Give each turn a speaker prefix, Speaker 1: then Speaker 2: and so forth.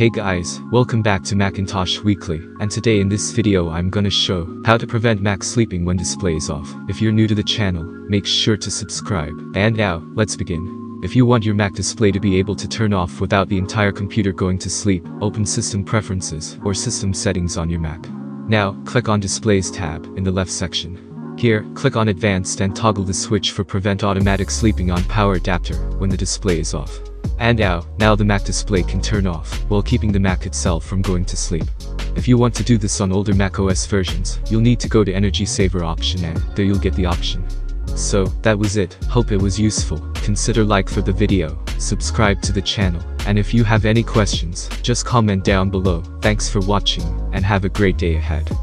Speaker 1: Hey guys, welcome back to Macintosh Weekly, and today in this video I'm gonna show how to prevent Mac sleeping when display is off. If you're new to the channel, make sure to subscribe. And now, let's begin. If you want your Mac display to be able to turn off without the entire computer going to sleep, open System Preferences or System Settings on your Mac. Now, click on Displays tab in the left section. Here, click on Advanced and toggle the switch for Prevent Automatic Sleeping on Power Adapter when the display is off. And now the Mac display can turn off, while keeping the Mac itself from going to sleep. If you want to do this on older macOS versions, you'll need to go to Energy Saver option and there you'll get the option. So, that was it. Hope it was useful. Consider like for the video, subscribe to the channel, and if you have any questions, just comment down below. Thanks for watching, and have a great day ahead.